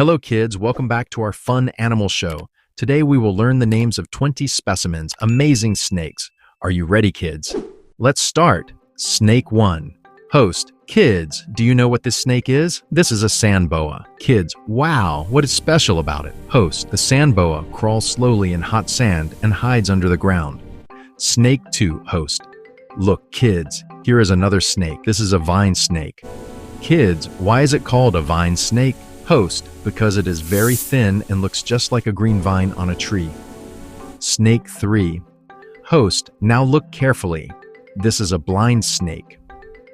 Hello kids, welcome back to our fun animal show. Today we will learn the names of 20 specimens, amazing snakes. Are you ready kids? Let's start. Snake 1. Host. Kids, do you know what this snake is? This is a sand boa. Kids, wow, what is special about it? Host. The sand boa crawls slowly in hot sand and hides under the ground. Snake 2. Host. Look kids, here is another snake. This is a vine snake. Kids, why is it called a vine snake? Host, because it is very thin and looks just like a green vine on a tree. Snake 3. Host, now look carefully. This is a blind snake.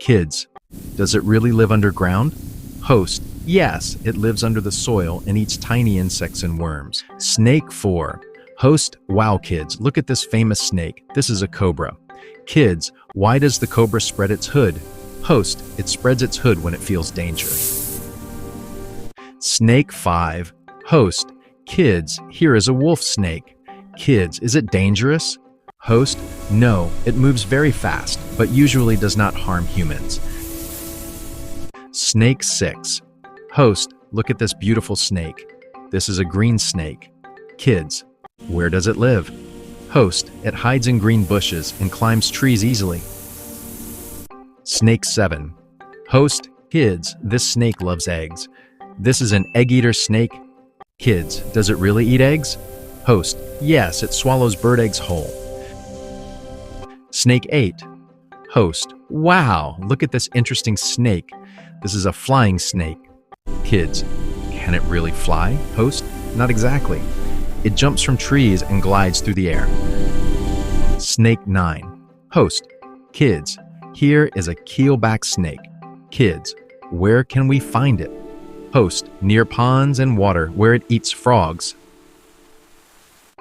Kids, does it really live underground? Host, yes, it lives under the soil and eats tiny insects and worms. Snake 4. Host, wow kids, look at this famous snake. This is a cobra. Kids, why does the cobra spread its hood? Host, it spreads its hood when it feels danger. Snake 5. Host. Kids, here is a wolf snake. Kids, is it dangerous? Host. No, it moves very fast, but usually does not harm humans. Snake 6. Host. Look at this beautiful snake. This is a green snake. Kids, where does it live? Host. It hides in green bushes and climbs trees easily. Snake 7. Host. Kids, this snake loves eggs. This is an egg-eater snake. Kids, does it really eat eggs? Host, yes, it swallows bird eggs whole. Snake 8. Host, wow, look at this interesting snake. This is a flying snake. Kids, can it really fly? Host, not exactly. It jumps from trees and glides through the air. Snake 9. Host, kids, here is a keelback snake. Kids, where can we find it? Host, near ponds and water where it eats frogs.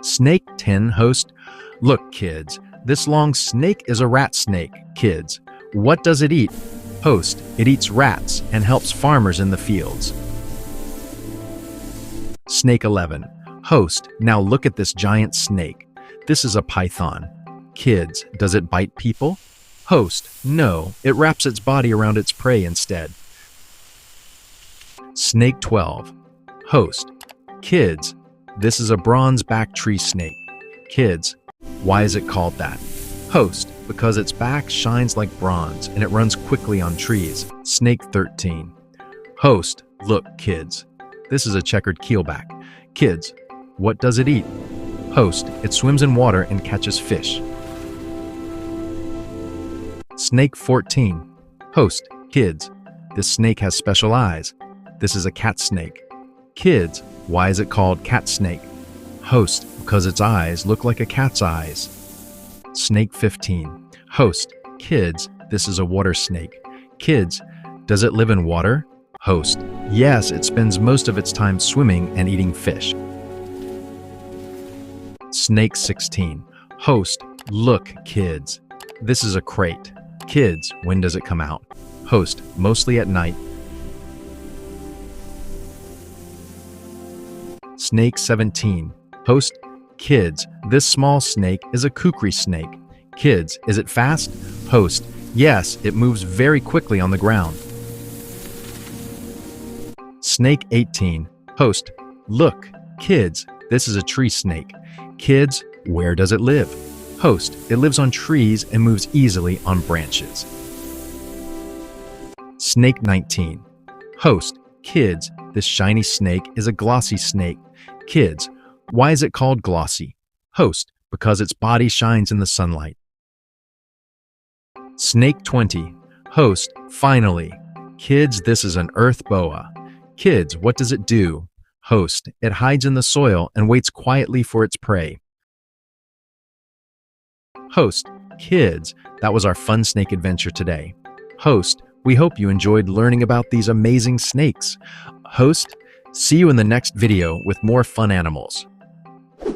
Snake 10. Host, look kids, this long snake is a rat snake. Kids, what does it eat? Host, it eats rats and helps farmers in the fields. Snake 11. Host, now look at this giant snake. This is a python. Kids, does it bite people? Host, no, it wraps its body around its prey instead. Snake 12. Host. Kids, this is a bronze-back tree snake. Kids, why is it called that? Host, because its back shines like bronze and it runs quickly on trees. Snake 13. Host, look kids, this is a checkered keelback. Kids, what does it eat? Host, it swims in water and catches fish. Snake 14. Host. Kids, this snake has special eyes. This is a cat snake. Kids, why is it called cat snake? Host, because its eyes look like a cat's eyes. Snake 15. Host. Kids, this is a water snake. Kids, does it live in water? Host. Yes, it spends most of its time swimming and eating fish. Snake 16. Host. Look, kids. This is a Krait. Kids, when does it come out? Host. Mostly at night. Snake 17. Host. Kids, this small snake is a Kukri snake. Kids, is it fast? Host. Yes, it moves very quickly on the ground. Snake 18. Host. Look, kids, this is a tree snake. Kids, where does it live? Host. It lives on trees and moves easily on branches. Snake 19. Host. Kids, this shiny snake is a glossy snake. Kids, why is it called glossy? Host, because its body shines in the sunlight. Snake 20. Host, finally. Kids, this is an earth boa. Kids, what does it do? Host, it hides in the soil and waits quietly for its prey. Host, kids, that was our fun snake adventure today. Host, we hope you enjoyed learning about these amazing snakes. Host, see you in the next video with more fun animals.